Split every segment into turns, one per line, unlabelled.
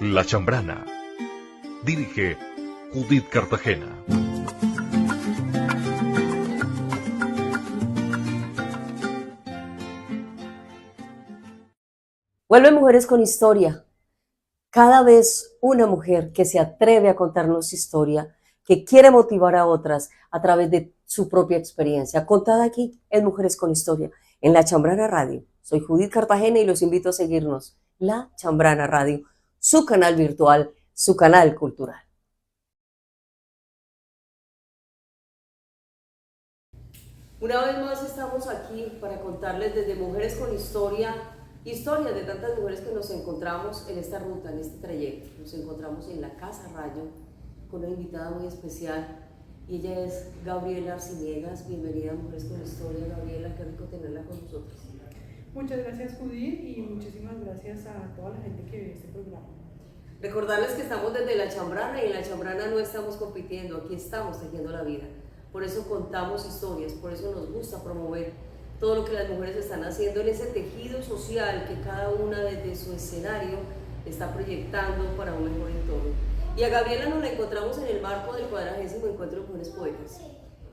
La Chambrana. Dirige Judith Cartagena.
Vuelve Mujeres con Historia. Cada vez una mujer que se atreve a contarnos su historia, que quiere motivar a otras a través de su propia experiencia, contada aquí en Mujeres con Historia, en La Chambrana Radio. Soy Judith Cartagena y los invito a seguirnos. La Chambrana Radio, su canal virtual, su canal cultural. Una vez más estamos aquí para contarles desde Mujeres con Historia, historias de tantas mujeres que nos encontramos en esta ruta, en este trayecto. Nos encontramos en la Casa Rayo con una invitada muy especial y ella es Gabriela Arciniegas. Bienvenida a Mujeres con Historia, Gabriela, qué rico tenerla con nosotros.
Muchas gracias, Judith, y muchísimas gracias a toda la gente que ve este programa.
Recordarles que estamos desde La Chambrana y en La Chambrana no estamos compitiendo, aquí estamos tejiendo la vida. Por eso contamos historias, por eso nos gusta promover todo lo que las mujeres están haciendo en ese tejido social que cada una desde su escenario está proyectando para un mejor entorno. Y a Gabriela nos la encontramos en el marco del 40º Encuentro de Mujeres Poetas.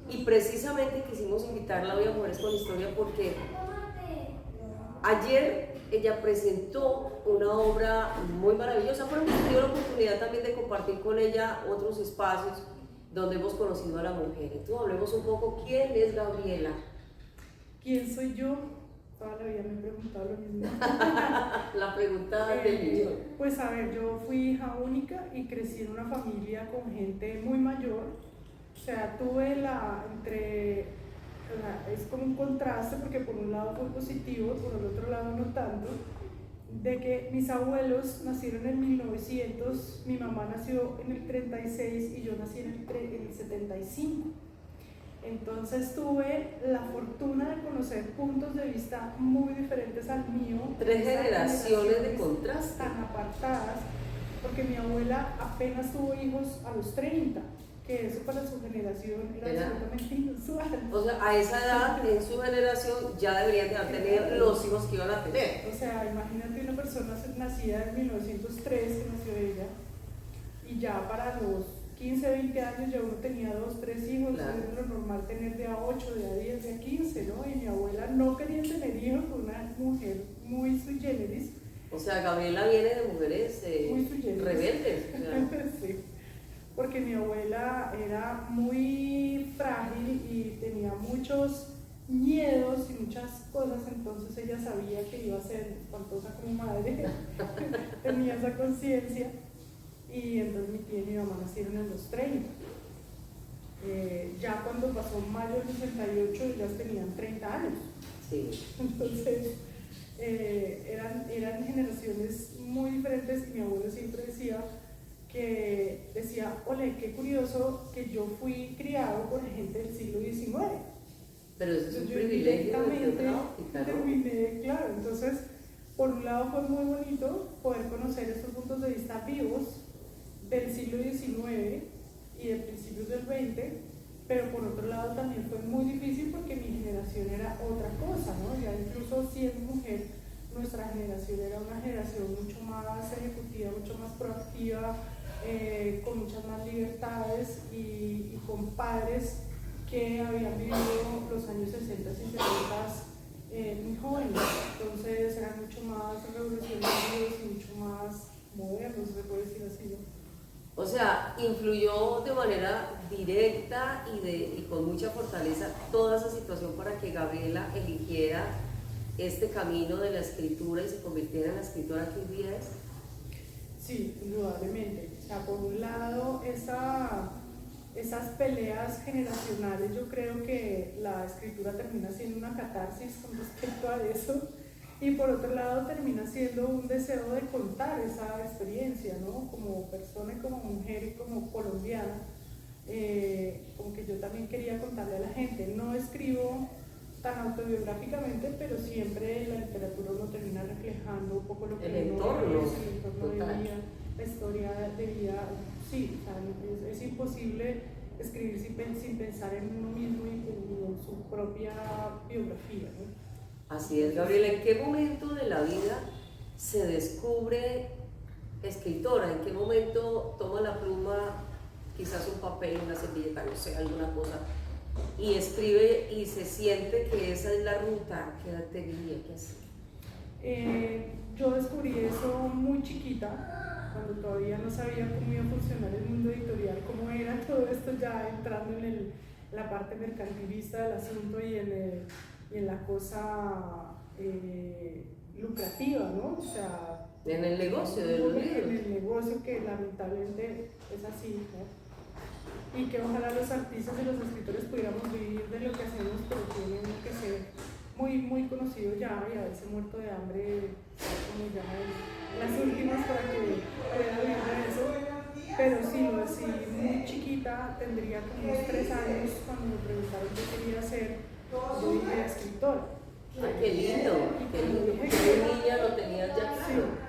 Y precisamente quisimos invitarla hoy a Mujeres con Historia porque ayer ella presentó una obra muy maravillosa, pero hemos tenido la oportunidad también de compartir con ella otros espacios donde hemos conocido a la mujer. Entonces hablemos un poco, ¿quién es Gabriela?
¿Quién soy yo? Toda la vida me he preguntado lo mismo.
La pregunta del millón.
Pues a ver, yo fui hija única y crecí en una familia con gente muy mayor. O sea, tuve es como un contraste porque por un lado fue positivo, por el otro lado no tanto, de que mis abuelos nacieron en 1900, mi mamá nació en el 36 y yo nací en el 75. Entonces tuve la fortuna de conocer puntos de vista muy diferentes al mío.
Tres generaciones de contraste.
Tan apartadas, porque mi abuela apenas tuvo hijos a los 30, que eso para su generación era absolutamente inusual.
O sea, a esa edad, en su generación, ya deberían de haber tenido los hijos que iban a tener.
O sea, imagínate una persona nacida en 1903, que nació ella, y ya para los 15, 20 años ya uno tenía 2, 3 hijos, claro. Es lo normal tener de a 8, de a 10, de a 15, ¿no? Y mi abuela no quería tener hijos, fue una mujer muy sui generis.
O sea, Gabriela viene de mujeres rebeldes.
Sí, porque mi abuela era muy frágil y tenía muchos miedos y muchas cosas, entonces ella sabía que iba a ser espantosa como madre, tenía esa conciencia. Y entonces mi tía y mi mamá nacieron en los 30. Ya cuando pasó mayo del 68 ellas tenían 30 años.
Sí.
Entonces eran generaciones muy diferentes y mi abuelo siempre decía, ole, qué curioso que yo fui criado por gente del siglo XIX.
Pero eso es un privilegio.
Terminé, claro, entonces por un lado fue muy bonito poder conocer estos puntos de vista vivos del siglo XIX y de principios del XX, pero por otro lado también fue muy difícil porque mi generación era otra cosa, ¿no? Ya incluso siendo mujer, nuestra generación era una generación mucho más ejecutiva, mucho más proactiva, con muchas más libertades y con padres que habían vivido los años 60 y 70 muy jóvenes, entonces eran mucho más revolucionarios y mucho más modernos, se puede decir así, ¿no?
O sea, influyó de manera directa y con mucha fortaleza toda esa situación para que Gabriela eligiera este camino de la escritura y se convirtiera en la escritora que hoy día es.
Sí, indudablemente. O sea, por un lado, esas peleas generacionales, yo creo que la escritura termina siendo una catarsis con respecto a eso. Y por otro lado termina siendo un deseo de contar esa experiencia, ¿no? Como persona y como mujer y como colombiana, como que yo también quería contarle a la gente. No escribo tan autobiográficamente, pero siempre la literatura uno termina reflejando un poco lo que
el entorno
de vida, la historia de vida. Sí, o sea, es imposible escribir sin pensar en uno mismo y en su propia biografía, ¿no?
Así es, Gabriela. ¿En qué momento de la vida se descubre escritora? ¿En qué momento toma la pluma, quizás un papel, una servilleta, no sé, alguna cosa, y escribe y se siente que esa es la ruta? ¿Qué edad tenía que hacer?
Yo descubrí eso muy chiquita, cuando todavía no sabía cómo iba a funcionar el mundo editorial, cómo era todo esto, ya entrando en la parte mercantilista del asunto y en la cosa lucrativa, ¿no? O sea,
En el negocio de los libros.
En el negocio, que lamentablemente es así, ¿no? Y que ojalá los artistas y los escritores pudiéramos vivir de lo que hacemos, pero tienen que ser muy, muy conocidos ya y haberse muerto de hambre, como ya en las últimas, para que pueda vivir de eso. Pero sí, lo así, muy chiquita, tendría como unos 3 años, cuando me preguntaron qué quería hacer, yo dije escritora.
¡Ay, qué lindo! ¡Qué lindo! ¿Qué niña lo tenías ya claro?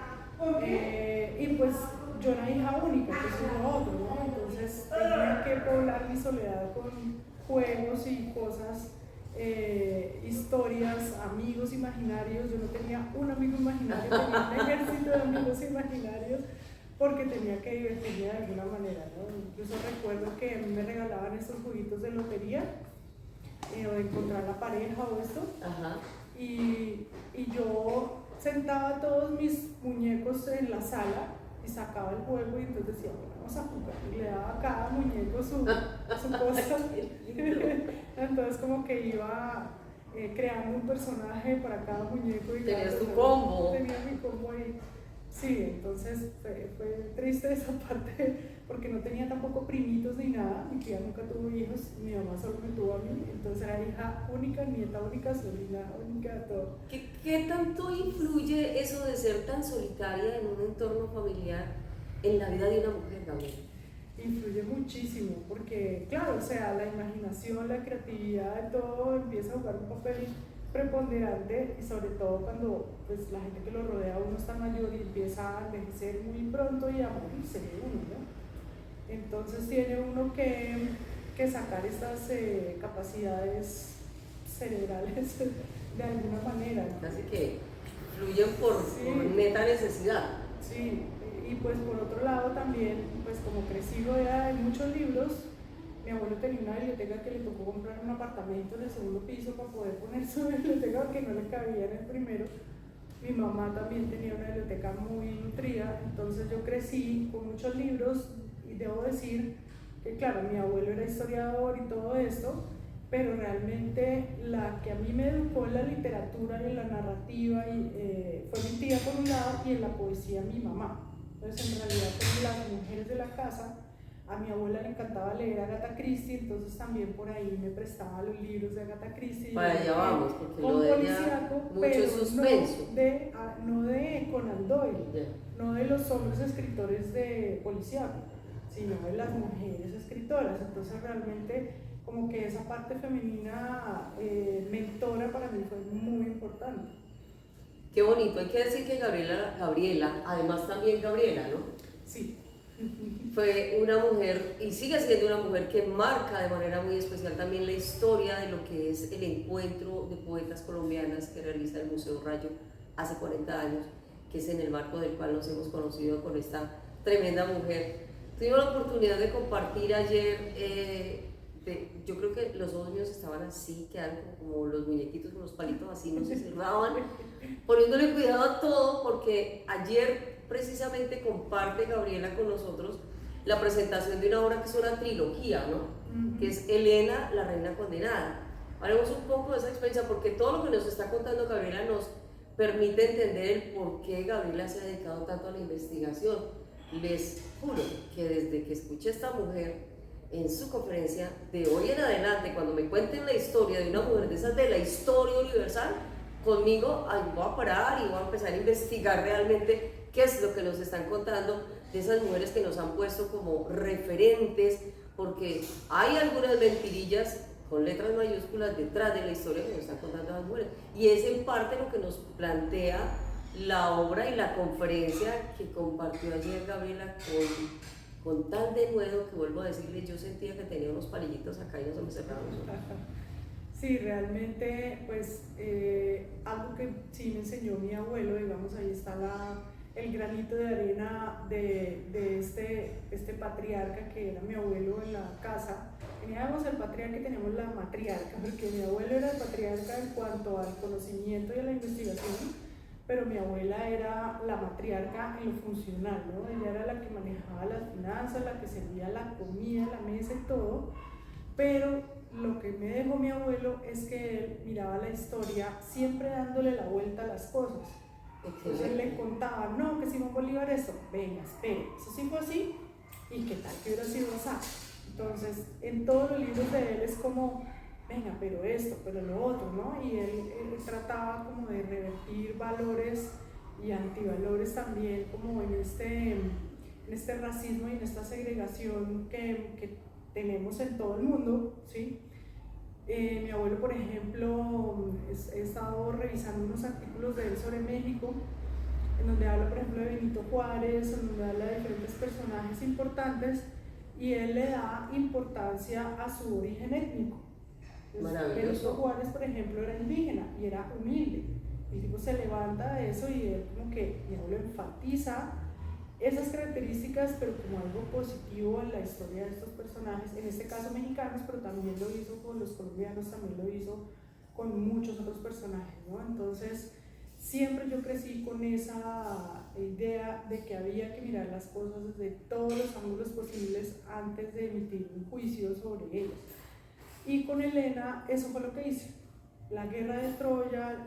Y pues yo era hija única, que eso es lo otro, ¿no? Entonces tenía que poblar mi soledad con juegos y cosas, historias, amigos imaginarios. Yo no tenía un amigo imaginario, tenía un ejército de amigos imaginarios, porque tenía que divertirme de alguna manera, ¿no? Incluso recuerdo que a mí me regalaban estos juguitos de lotería, o de encontrar la pareja o esto.
Ajá.
Y yo sentaba todos mis muñecos en la sala y sacaba el juego, y entonces decía, bueno, vamos a jugar, y le daba a cada muñeco su cosa. Entonces como que iba creando un personaje para cada muñeco. Y
tenías tu combo.
Tenía mi combo ahí. Sí, entonces fue triste esa parte, porque no tenía tampoco primitos ni nada. Mi tía nunca tuvo hijos, mi mamá solo me tuvo a mí, entonces era hija única, nieta única, sobrina única, todo.
¿Qué tanto influye eso de ser tan solitaria en un entorno familiar en la vida de una mujer, Gabriela?
Influye muchísimo, porque claro, o sea, la imaginación, la creatividad, todo empieza a jugar un papel preponderante, y sobre todo cuando pues, la gente que lo rodea a uno está mayor y empieza a envejecer muy pronto y a morirse de uno, ¿no? Entonces tiene uno que sacar estas capacidades cerebrales de alguna manera, ¿no?
Así que fluyen por neta necesidad.
Sí, y pues por otro lado también, pues como crecí rodeada de muchos libros, mi abuelo tenía una biblioteca que le tocó comprar un apartamento en el segundo piso para poder poner su biblioteca, porque no le cabía en el primero. Mi mamá también tenía una biblioteca muy nutrida, entonces yo crecí con muchos libros, y debo decir que claro, mi abuelo era historiador y todo esto, pero realmente la que a mí me educó en la literatura y en la narrativa fue mi tía por un lado, y en la poesía mi mamá. Entonces en realidad fueron las mujeres de la casa. A mi abuela le encantaba leer a Agatha Christie, entonces también por ahí me prestaba los libros de Agatha Christie.
Para allá vamos, porque lo de ella mucho suspenso.
No de Conan Doyle,
Yeah.
no de los hombres escritores de policíaco, sino de las mujeres escritoras. Entonces realmente como que esa parte femenina mentora para mí fue muy importante.
Qué bonito, hay que decir que Gabriela, además también Gabriela, ¿no?
Sí.
Fue una mujer, y sigue siendo una mujer, que marca de manera muy especial también la historia de lo que es el encuentro de poetas colombianas que realiza el Museo Rayo hace 40 años, que es en el marco del cual nos hemos conocido con esta tremenda mujer. Tuvimos la oportunidad de compartir ayer, yo creo que los ojos míos estaban así, quedaron como los muñequitos con los palitos así, no se cerraban, poniéndole cuidado a todo, porque ayer precisamente comparte Gabriela con nosotros la presentación de una obra que es una trilogía, ¿no? Que es Elena, la reina condenada. Hablemos un poco de esa experiencia, porque todo lo que nos está contando Gabriela nos permite entender el por qué Gabriela se ha dedicado tanto a la investigación. Les juro que desde que escuché a esta mujer en su conferencia, de hoy en adelante, cuando me cuenten la historia de una mujer de esas de la historia universal, conmigo voy a parar y voy a empezar a investigar realmente qué es lo que nos están contando de esas mujeres que nos han puesto como referentes, porque hay algunas mentirillas con letras mayúsculas detrás de la historia que nos están contando las mujeres, y es en parte lo que nos plantea la obra y la conferencia que compartió ayer Gabriela con tal denuedo, que vuelvo a decirle, yo sentía que tenía unos palillitos acá y no se me cerraban los ojos.
Sí, realmente, pues algo que sí me enseñó mi abuelo, digamos, ahí está el granito de arena de este patriarca que era mi abuelo en la casa. Teníamos el patriarca y teníamos la matriarca, porque mi abuelo era el patriarca en cuanto al conocimiento y a la investigación, pero mi abuela era la matriarca en lo funcional, ¿no? Ella era la que manejaba las finanzas, la que servía la comida, la mesa y todo, pero lo que me dejó mi abuelo es que él miraba la historia siempre dándole la vuelta a las cosas. Entonces le contaba, no, que Simón Bolívar eso, venga, espere, eso sí fue así, y qué tal que hubiera sido así. Entonces, en todos los libros de él es como, venga, pero esto, pero lo otro, ¿no? Y él trataba como de revertir valores y antivalores también, como en este racismo y en esta segregación que tenemos en todo el mundo, ¿sí? Mi abuelo, por ejemplo, he estado revisando unos artículos de él sobre México, en donde habla, por ejemplo, de Benito Juárez, en donde habla de diferentes personajes importantes, y él le da importancia a su origen étnico. Benito Juárez, por ejemplo, era indígena y era humilde. El tipo se levanta de eso y él como que, mi abuelo enfatiza esas características, pero como algo positivo en la historia de estos personajes, en este caso mexicanos, pero también lo hizo con los colombianos, también lo hizo con muchos otros personajes, ¿no? Entonces, siempre yo crecí con esa idea de que había que mirar las cosas desde todos los ángulos posibles antes de emitir un juicio sobre ellas. Y con Elena, eso fue lo que hice. La guerra de Troya,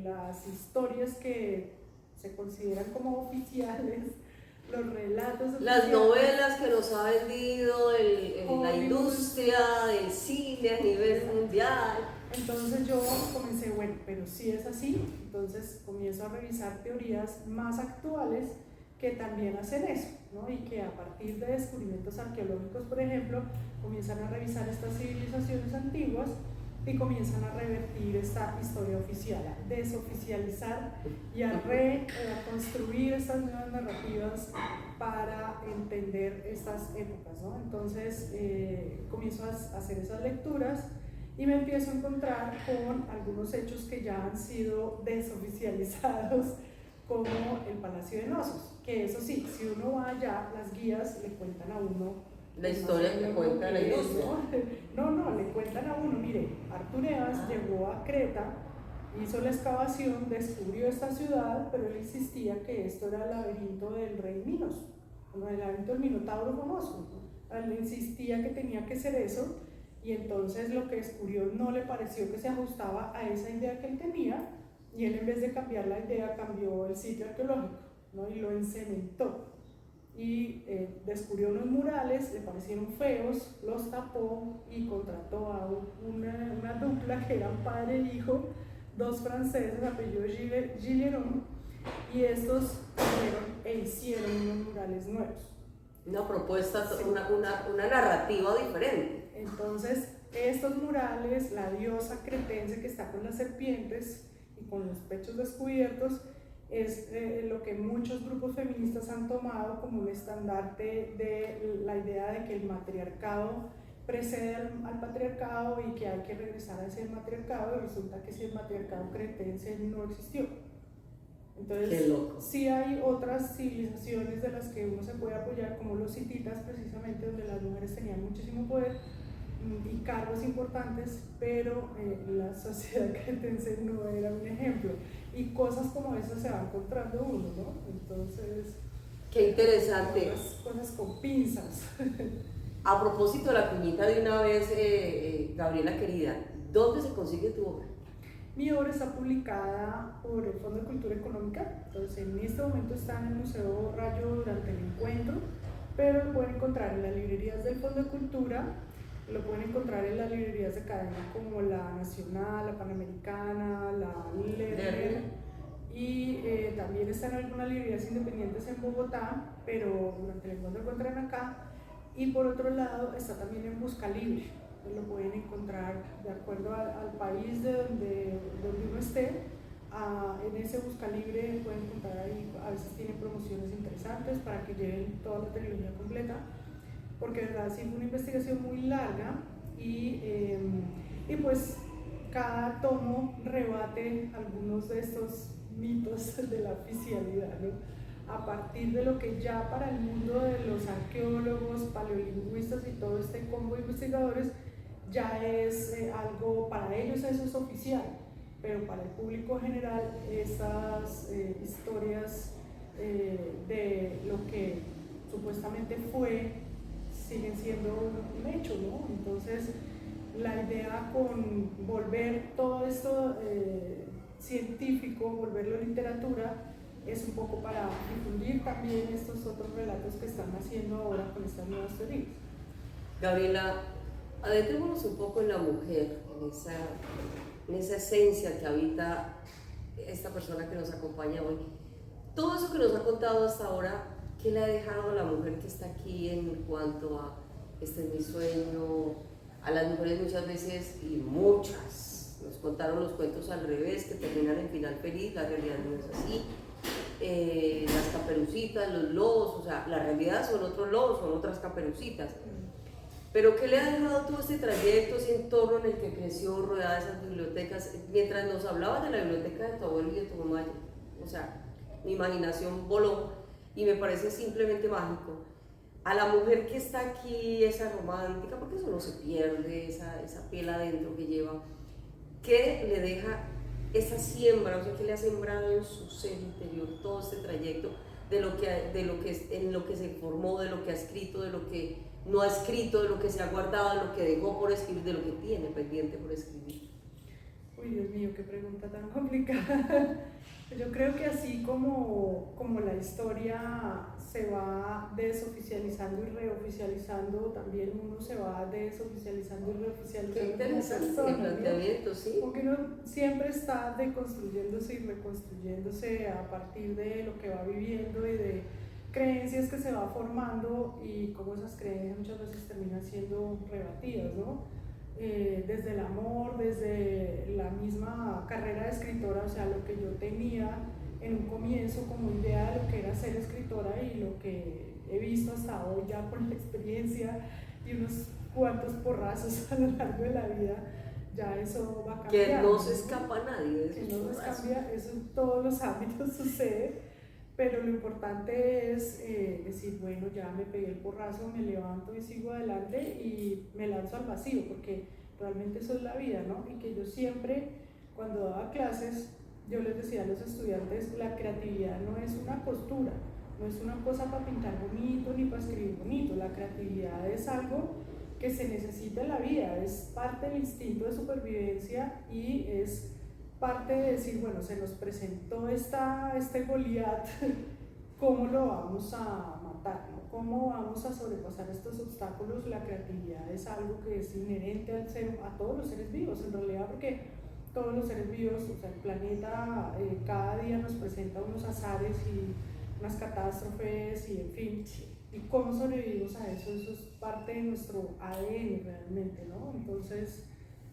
las historias que se consideran como oficiales, los relatos
las novelas que nos ha vendido la industria del cine a nivel mundial.
Entonces yo comencé, bueno, pero si es así, entonces comienzo a revisar teorías más actuales que también hacen eso, ¿no? Y que a partir de descubrimientos arqueológicos, por ejemplo, comienzan a revisar estas civilizaciones antiguas y comienzan a revertir esta historia oficial, a desoficializar y a construir estas nuevas narrativas para entender estas épocas, ¿no? Entonces comienzo a hacer esas lecturas y me empiezo a encontrar con algunos hechos que ya han sido desoficializados, como el Palacio de Knossos, que eso sí, si uno va allá, las guías le cuentan a uno
la historia que cuenta la industria.
No, le cuentan a uno, mire, Artur Evans llegó a Creta, hizo la excavación, descubrió esta ciudad, pero él insistía que esto era el laberinto del rey Minos, como el laberinto del Minotauro famoso. Él insistía que tenía que ser eso, y entonces lo que descubrió no le pareció que se ajustaba a esa idea que él tenía, y él en vez de cambiar la idea cambió el sitio arqueológico, ¿no? Y lo encementó. Y descubrió unos murales, le parecieron feos, los tapó y contrató a una dupla que eran padre e hijo, dos franceses, apellido Gilleron, y estos hicieron unos murales nuevos.
Una propuesta, sí. una narrativa diferente.
Entonces, estos murales, la diosa cretense que está con las serpientes y con los pechos descubiertos, es lo que muchos grupos feministas han tomado como un estandarte de la idea de que el matriarcado precede al patriarcado y que hay que regresar a ese matriarcado, y resulta que si el matriarcado cretense no existió. Entonces, sí hay otras civilizaciones de las que uno se puede apoyar, como los hititas, precisamente, donde las mujeres tenían muchísimo poder y cargos importantes, pero la sociedad cretense no era un ejemplo, y cosas como esas se va encontrando uno, ¿no? Entonces,
qué interesante.
Cosas con pinzas.
A propósito de la cuñita de una vez, Gabriela querida, ¿dónde se consigue tu obra?
Mi obra está publicada por el Fondo de Cultura Económica, entonces en este momento está en el Museo Rayo durante el encuentro, pero lo pueden encontrar en las librerías del Fondo de Cultura, lo pueden encontrar en las librerías de cadena como la Nacional, la Panamericana, la Lerner, y también están algunas librerías independientes en Bogotá, pero durante el encuentro lo encuentran acá. Y por otro lado está también en Busca Libre, lo pueden encontrar de acuerdo al país de donde uno esté. En ese Busca Libre pueden encontrar ahí, a veces tienen promociones interesantes para que lleven toda la trilogía completa, porque de verdad sí fue una investigación muy larga y pues cada tomo rebate algunos de estos mitos de la oficialidad, ¿no? A partir de lo que ya para el mundo de los arqueólogos, paleolingüistas y todo este combo de investigadores ya es algo, para ellos eso es oficial, pero para el público general esas historias de lo que supuestamente fue siguen siendo un hecho, ¿no? Entonces la idea con volver todo esto científico, volverlo literatura, es un poco para difundir también estos otros relatos que están haciendo ahora con estas nuevas teorías.
Gabriela, adentrémonos un poco en la mujer, en esa esencia que habita esta persona que nos acompaña hoy. Todo eso que nos ha contado hasta ahora, ¿qué le ha dejado a la mujer que está aquí en cuanto a este es mi sueño? A las mujeres muchas veces, y muchas, nos contaron los cuentos al revés, que terminan en final feliz, la realidad no es así. Las caperucitas, los lobos, o sea, la realidad son otros lobos, son otras caperucitas. Pero ¿qué le ha dejado todo este trayecto, ese entorno en el que creció, rodeada de esas bibliotecas? Mientras nos hablabas de la biblioteca de tu abuelo y de tu mamá, o sea, mi imaginación voló y me parece simplemente mágico. A la mujer que está aquí, esa romántica, porque eso no se pierde, esa piel adentro que lleva, ¿qué le deja esa siembra? O sea, ¿qué le ha sembrado en su ser interior todo este trayecto en lo que se formó, de lo que ha escrito, de lo que no ha escrito, de lo que se ha guardado, de lo que dejó por escribir, de lo que tiene pendiente por escribir?
Uy, Dios mío, qué pregunta tan complicada. Yo creo que así como la historia se va desoficializando y reoficializando, también uno se va desoficializando y reoficializando.
Qué interesante
como persona,
el planteamiento,
¿no?
¿sí?
Porque uno siempre está deconstruyéndose y reconstruyéndose a partir de lo que va viviendo y de creencias que se va formando, y cómo esas creencias muchas veces terminan siendo rebatidas, ¿no? Desde el amor, desde la misma carrera de escritora, o sea, lo que yo tenía en un comienzo como idea de lo que era ser escritora y lo que he visto hasta hoy ya por la experiencia y unos cuantos porrazos a lo largo de la vida, ya eso va cambiando.
Que no se escapa a nadie de esos
que no se
porrazos.
cambia, eso en todos los ámbitos sucede. Pero lo importante es decir, bueno, ya me pegué el porrazo, me levanto y sigo adelante y me lanzo al vacío, porque realmente eso es la vida, ¿no? Y que yo siempre, cuando daba clases, yo les decía a los estudiantes, la creatividad no es una postura, no es una cosa para pintar bonito ni para escribir bonito. La creatividad es algo que se necesita en la vida, es parte del instinto de supervivencia y es parte de decir, bueno, se nos presentó este Goliat, ¿cómo lo vamos a matar? ¿No? ¿Cómo vamos a sobrepasar estos obstáculos? La creatividad es algo que es inherente a todos los seres vivos, en realidad, porque todos los seres vivos, o sea, el planeta cada día nos presenta unos azares y unas catástrofes y en fin, y cómo sobrevivimos a eso, eso es parte de nuestro ADN realmente, ¿no? Entonces,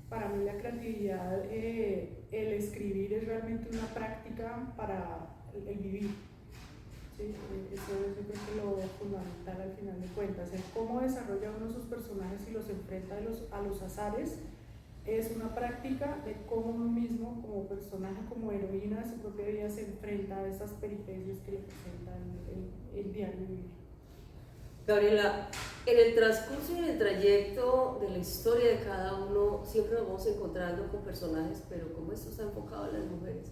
para mí la creatividad, el escribir es realmente una práctica para el vivir. ¿Sí? Eso es, yo creo que lo fundamental al final de cuentas, el cómo desarrolla uno sus personajes y los enfrenta a los azares, es una práctica de cómo uno mismo como personaje, como heroína de su propia vida, se enfrenta a esas peripecias que le presentan el diario vivir.
Gabriela, en el transcurso y en el trayecto de la historia de cada uno siempre nos vamos encontrando con personajes, pero como esto está enfocado en las mujeres,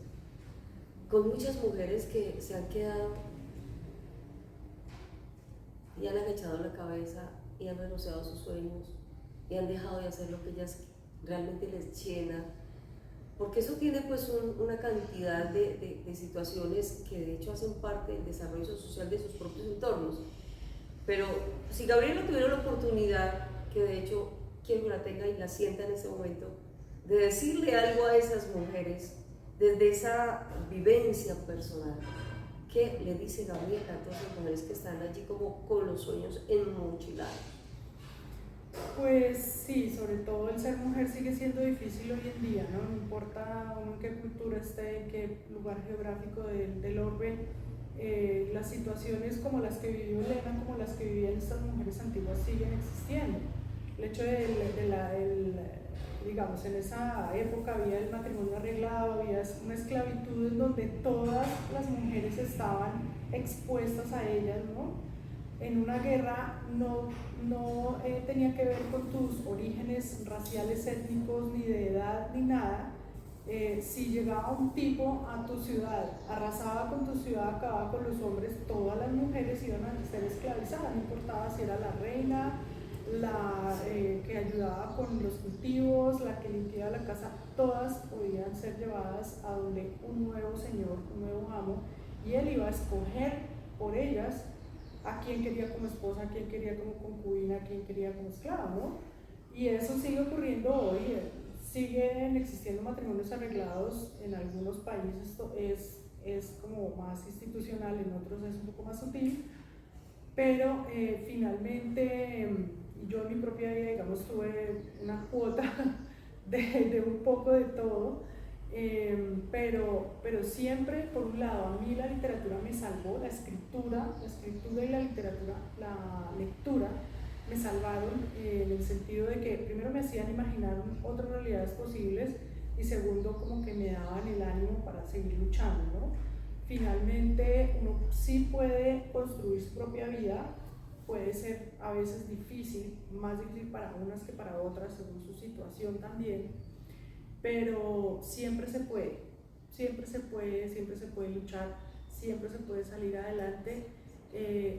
con muchas mujeres que se han quedado y han agachado la cabeza y han renunciado a sus sueños y han dejado de hacer lo que ellas realmente les llena, porque eso tiene pues una cantidad de situaciones que de hecho hacen parte del desarrollo social de sus propios entornos. Pero si Gabriela tuviera la oportunidad, que de hecho quiero que la tenga y la sienta en ese momento, de decirle algo a esas mujeres desde esa vivencia personal, ¿qué le dice Gabriela a todas las mujeres que están allí como con los sueños enmochilados?
Pues sí, sobre todo el ser mujer sigue siendo difícil hoy en día, ¿no? No importa uno en qué cultura esté, en qué lugar geográfico del orbe, las situaciones como las que vivió Elena, como las que vivían estas mujeres antiguas siguen existiendo. el hecho digamos, en esa época había el matrimonio arreglado, había una esclavitud en donde todas las mujeres estaban expuestas a ellas, ¿no? En una guerra no tenía que ver con tus orígenes raciales, étnicos, ni de edad, ni nada. Si llegaba un tipo a tu ciudad, arrasaba con tu ciudad, acababa con los hombres, todas las mujeres iban a ser esclavizadas, no importaba si era la reina, la que ayudaba con los cultivos, la que limpiaba la casa, todas podían ser llevadas a donde un nuevo señor, un nuevo amo, y él iba a escoger por ellas a quién quería como esposa, a quién quería como concubina, a quién quería como esclava, ¿no? Y eso sigue ocurriendo hoy, siguen existiendo matrimonios arreglados en algunos países, esto es como más institucional, en otros es un poco más sutil, pero finalmente yo en mi propia vida, digamos, tuve una cuota de un poco de todo, pero siempre, por un lado, a mí la literatura me salvó, la escritura y la literatura, la lectura, me salvaron en el sentido de que primero me hacían imaginar otras realidades posibles y segundo como que me daban el ánimo para seguir luchando, ¿no? Finalmente uno sí puede construir su propia vida, puede ser a veces difícil, más difícil para unas que para otras según su situación también, pero siempre se puede luchar, siempre se puede salir adelante.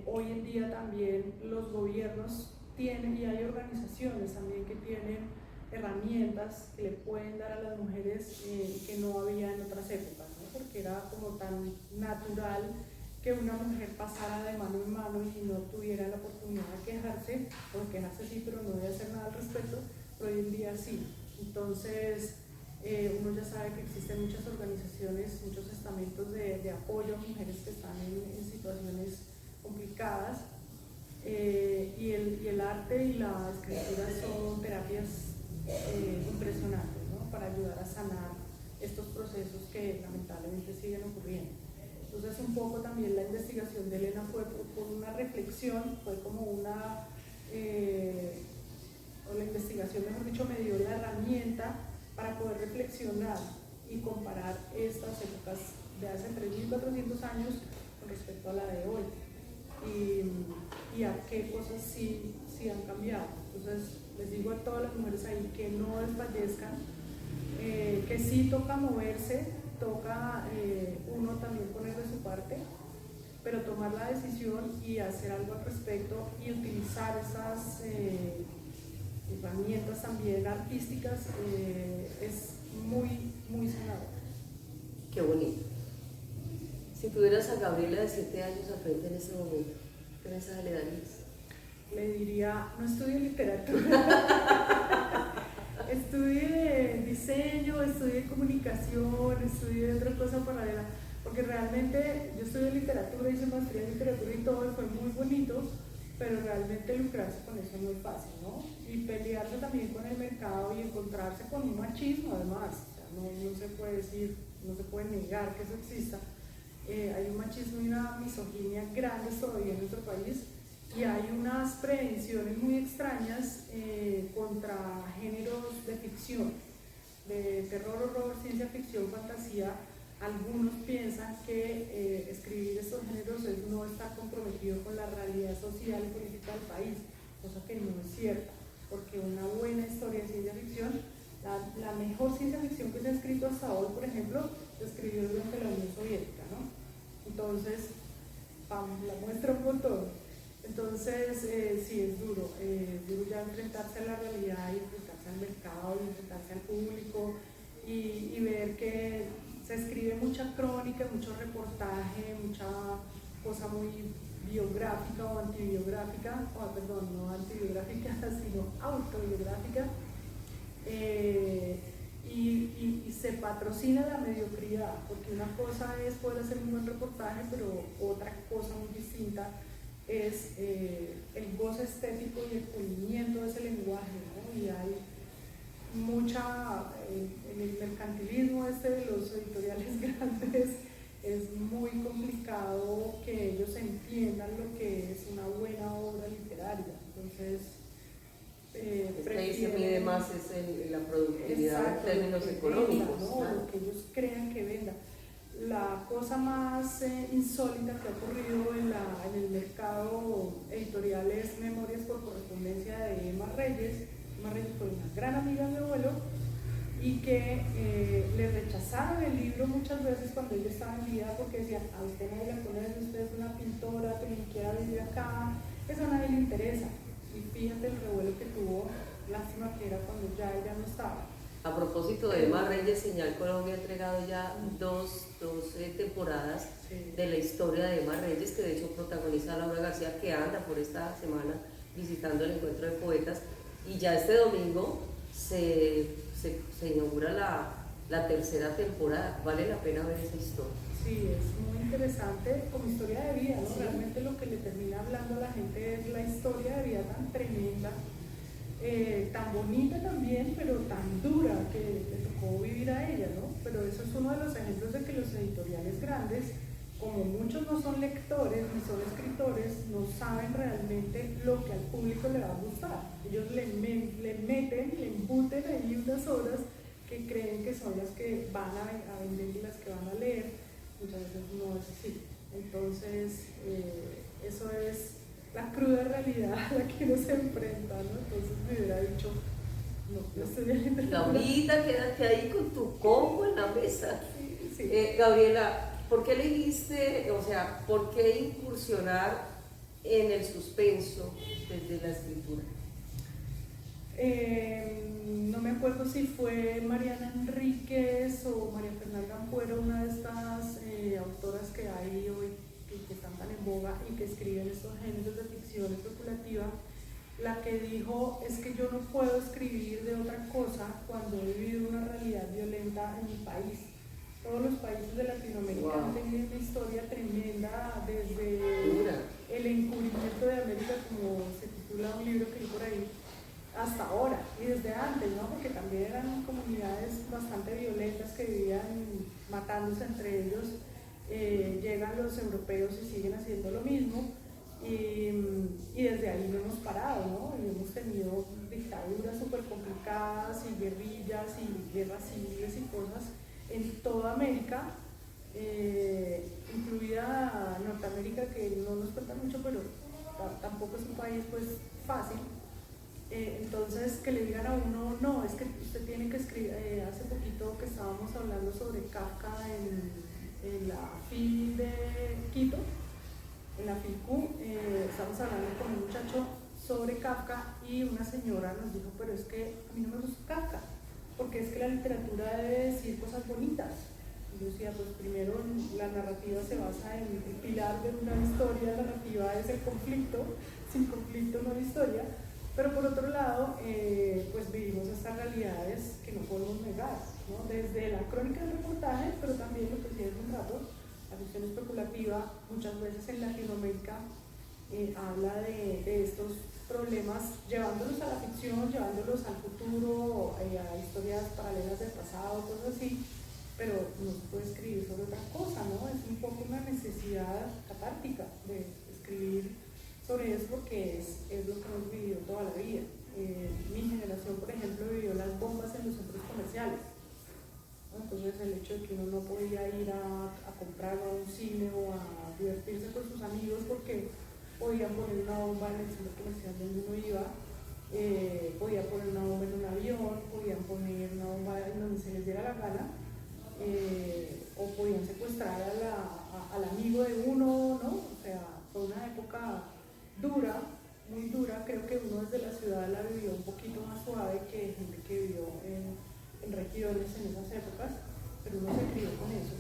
Hoy en día también los gobiernos tienen y hay organizaciones también que tienen herramientas que le pueden dar a las mujeres que no había en otras épocas, ¿no? Porque era como tan natural que una mujer pasara de mano en mano y no tuviera la oportunidad de quejarse, o quejarse sí, pero no de hacer nada al respecto, pero hoy en día sí. Entonces, uno ya sabe que existen muchas organizaciones, muchos estamentos de apoyo a mujeres que están en situaciones complicadas, y el arte y la escritura son terapias impresionantes, ¿no? Para ayudar a sanar estos procesos que lamentablemente siguen ocurriendo. Entonces un poco también la investigación de Elena fue por una reflexión, fue como una, o la investigación mejor dicho me dio la herramienta para poder reflexionar y comparar estas épocas de hace 3.400 años con respecto a la de hoy y a qué cosas sí han cambiado. Entonces les digo a todas las mujeres ahí que no desfallezcan, que sí toca moverse, toca uno también poner de su parte, pero tomar la decisión y hacer algo al respecto y utilizar esas herramientas también artísticas es muy sanador.
Qué bonito. Si tuvieras a Gabriela de 7 años al frente en ese momento, ¿qué mensaje le darías?
Le diría, no estudie literatura, estudie diseño, estudie comunicación, estudie otra cosa paralela, porque realmente yo estudié literatura, hice maestría en literatura y todo, y fue muy bonito, pero realmente lucrarse con eso no es fácil, ¿no? Y pelearse también con el mercado y encontrarse con un machismo además, o sea, no se puede decir, no se puede negar que eso exista. Hay un machismo y una misoginia grandes todavía en nuestro país y hay unas prevenciones muy extrañas contra géneros de ficción, de terror, horror, ciencia ficción, fantasía. Algunos piensan que escribir estos géneros no está comprometido con la realidad social y política del país, cosa que no es cierta, porque una buena historia de ciencia ficción, la mejor ciencia ficción que se ha escrito hasta hoy, por ejemplo, se escribió durante la Unión Soviética, ¿no? Entonces, la muestra un montón. Entonces, sí, es duro ya enfrentarse a la realidad y enfrentarse al mercado y enfrentarse al público y ver que se escribe mucha crónica, mucho reportaje, mucha cosa muy biográfica o antibiográfica, perdón, no antibiográfica, sino autobiográfica, y se patrocina la mediocridad, porque una cosa es poder hacer un buen reportaje, pero otra cosa muy distinta es el goce estético y el pulimiento de ese lenguaje, ¿no? Y hay mucha, en el mercantilismo de los editoriales grandes, es muy complicado que ellos entiendan lo que es una buena obra literaria. Entonces, ha ocurrido en el mercado editorial es Memorias por correspondencia de Emma Reyes. Emma Reyes fue una gran amiga de mi abuelo y que le rechazaron el libro muchas veces cuando ella estaba en vida porque decían, a usted nadie la conoce, usted es una pintora que ni quiera vivir acá, eso a nadie le interesa. Y fíjate el revuelo que tuvo, lástima que era cuando ya ella no estaba.
A propósito de Emma Reyes, Señal Colombia ha entregado ya dos temporadas de la historia de Emma Reyes, que de hecho protagoniza a Laura García, que anda por esta semana visitando el encuentro de poetas, y ya este domingo se inaugura la tercera temporada. Vale la pena ver esa historia.
Sí, es muy interesante como historia de vida, ¿no?
Sí.
Realmente lo que le termina hablando a la gente es la historia de vida tan tremenda, tan bonita también, pero tan dura que le tocó vivir a ella, ¿no? Pero eso es uno de los ejemplos de que los editoriales grandes, como muchos no son lectores ni son escritores, no saben realmente lo que al público le va a gustar. Ellos le meten, le embuten ahí unas obras que creen que son las que van a vender y las que van a leer. Muchas veces no es así. Entonces, eso es la cruda realidad a la que uno se enfrenta, ¿no? Entonces me hubiera dicho, no estoy bien.
Laurita, quédate ahí con tu combo en la mesa.
Sí, sí.
Gabriela, ¿por qué elegiste, o sea, por qué incursionar en el suspenso desde la escritura?
No me acuerdo si fue Mariana Enríquez o María Fernanda Ampuero, una de estas autoras que hay hoy que están tan en boga y que escriben estos géneros de ficción especulativa, la que dijo es que yo no puedo escribir de otra cosa cuando he vivido una realidad violenta en mi país. Todos los países de Latinoamérica han tenido una historia tremenda desde el encubrimiento de América, como se titula un libro que hay por ahí, hasta ahora, y desde antes, ¿no? Porque también eran comunidades bastante violentas que vivían matándose entre ellos. Llegan los europeos y siguen haciendo lo mismo, y desde ahí no hemos parado, ¿no? Y hemos tenido dictaduras súper complicadas y guerrillas y guerras civiles y cosas en toda América, incluida Norteamérica, que no nos cuenta mucho, pero tampoco es un país pues fácil. Entonces, que le digan a uno, no, es que usted tiene que escribir. Hace poquito que estábamos hablando sobre Kafka en la FIL de Quito, en la FILQ, estamos hablando con un muchacho sobre Kafka y una señora nos dijo, pero es que a mí no me gusta Kafka, porque es que la literatura debe decir cosas bonitas. Y yo decía, pues primero la narrativa se basa en el pilar de una historia, la narrativa es el conflicto, sin conflicto no hay historia. Pero por otro lado, pues vivimos estas realidades que no podemos negar, ¿no? Desde la crónica del reportaje, pero también lo que decía hace un rato, la ficción especulativa, muchas veces en Latinoamérica, habla de estos problemas, llevándolos a la ficción, llevándolos al futuro, a historias paralelas del pasado, cosas así, pero no se puede escribir sobre otra cosa, ¿no? Es un poco una necesidad catártica de escribir sobre eso porque es lo que hemos vivido toda la vida. Mi generación, por ejemplo, vivió las bombas en los centros comerciales, ¿no? Entonces el hecho de que uno no podía ir a comprar a un cine o a divertirse con sus amigos porque podían poner una bomba en el centro comercial donde uno iba, podía poner una bomba en un avión, podían poner una bomba en donde se les diera la gana, o podían secuestrar al amigo de uno, ¿no? O sea, fue una época dura, muy dura. Creo que uno desde la ciudad la vivió un poquito más suave que gente que vivió en regiones en esas épocas, pero uno se crió con eso.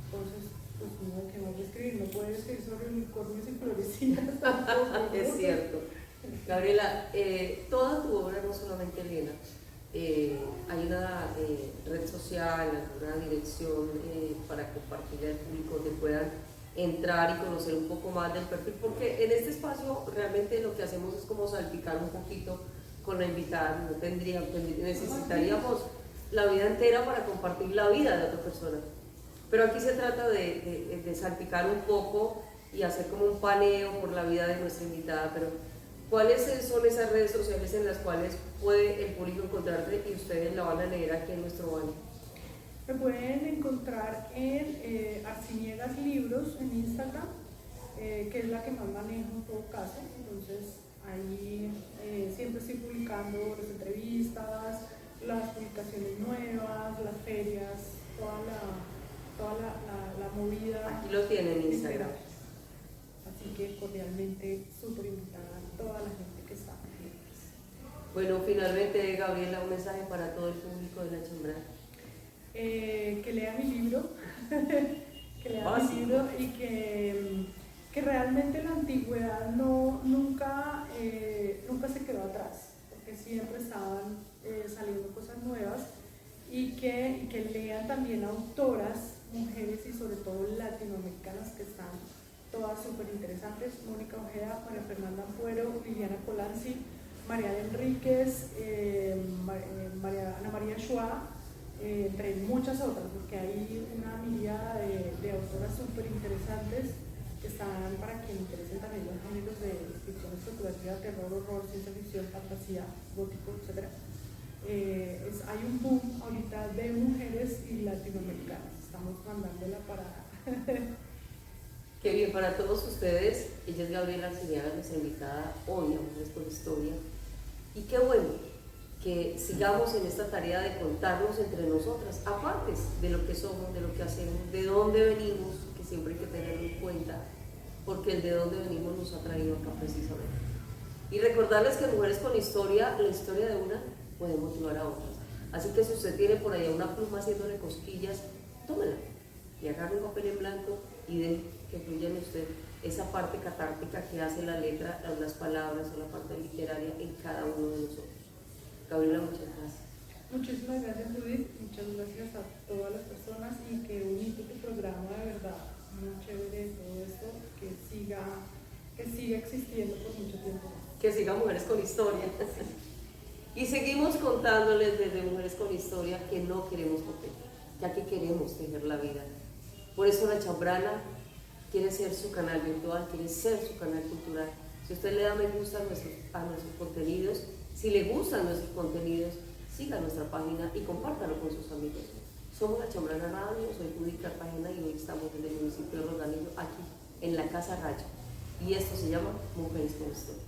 Entonces, pues uno que va a escribir, no puede escribir sobre unicornios y florecillas tampoco, ¿no?
Es cierto. Gabriela, toda tu obra, no solamente Elena, hay una red social, alguna dirección para compartirla al público, que puedan entrar y conocer un poco más del perfil, porque en este espacio realmente lo que hacemos es como salpicar un poquito con la invitada. No necesitaríamos la vida entera para compartir la vida de otra persona, pero aquí se trata de salpicar un poco y hacer como un paneo por la vida de nuestra invitada. Pero ¿cuáles son esas redes sociales en las cuales puede el público encontrarte y ustedes la van a leer aquí en nuestro baño?
Me pueden encontrar en Arciniegas Libros en Instagram, que es la que más manejo en todo caso. Entonces ahí siempre estoy publicando las entrevistas, las publicaciones nuevas, las ferias, toda la movida.
Aquí lo tienen en Instagram.
integral. Así que cordialmente súper invitada a toda la gente que está pendientes.
Bueno, finalmente, Gabriela, un mensaje para todo el público de La Chambrana.
Que lea mi libro, que lea
Básico.
mi libro y que realmente la antigüedad nunca se quedó atrás, porque siempre estaban saliendo cosas nuevas y que lean también autoras, mujeres y sobre todo latinoamericanas que están todas súper interesantes: Mónica Ojeda, María Fernanda Ampuero, Liliana Colanzi, María de Enríquez, Ana María Schwa, entre muchas otras, porque hay una miríada de autoras súper interesantes que están, para quien interese también los géneros de ficción especulativa, terror, horror, ciencia ficción, fantasía, gótico, etc. Hay un boom ahorita de mujeres y latinoamericanas, estamos mandándola para...
Qué bien para todos ustedes. Ella es Gabriela Arciniaga, nuestra invitada hoy a Mujeres con Historia. Y qué bueno que sigamos en esta tarea de contarnos entre nosotras, aparte de lo que somos, de lo que hacemos, de dónde venimos, que siempre hay que tenerlo en cuenta, porque el de dónde venimos nos ha traído acá precisamente. Y recordarles que Mujeres con Historia, la historia de una puede motivar a otras. Así que si usted tiene por allá una pluma haciéndole cosquillas, tómela y agarre un papel en blanco y deje que fluya en usted esa parte catártica que hace la letra, las palabras o la parte literaria en cada uno de nosotros. Gabriela, muchas gracias.
Muchísimas gracias, Judith, muchas gracias a todas las personas y qué bonito tu programa, de verdad, muy chévere todo esto, que siga existiendo por mucho tiempo más.
Que siga Mujeres con Historia. Y seguimos contándoles desde Mujeres con Historia que no queremos proteger, ya que queremos tejer la vida. Por eso La Chambrana quiere ser su canal virtual, quiere ser su canal cultural. Si usted le da me gusta a nuestros contenidos, si le gustan nuestros contenidos, siga nuestra página y compártalo con sus amigos. Somos La Chambrana Radio, soy Judith Cartagena y hoy estamos en el municipio de Rodanillo, aquí en la Casa Rayo. Y esto se llama Mujeres con Historia.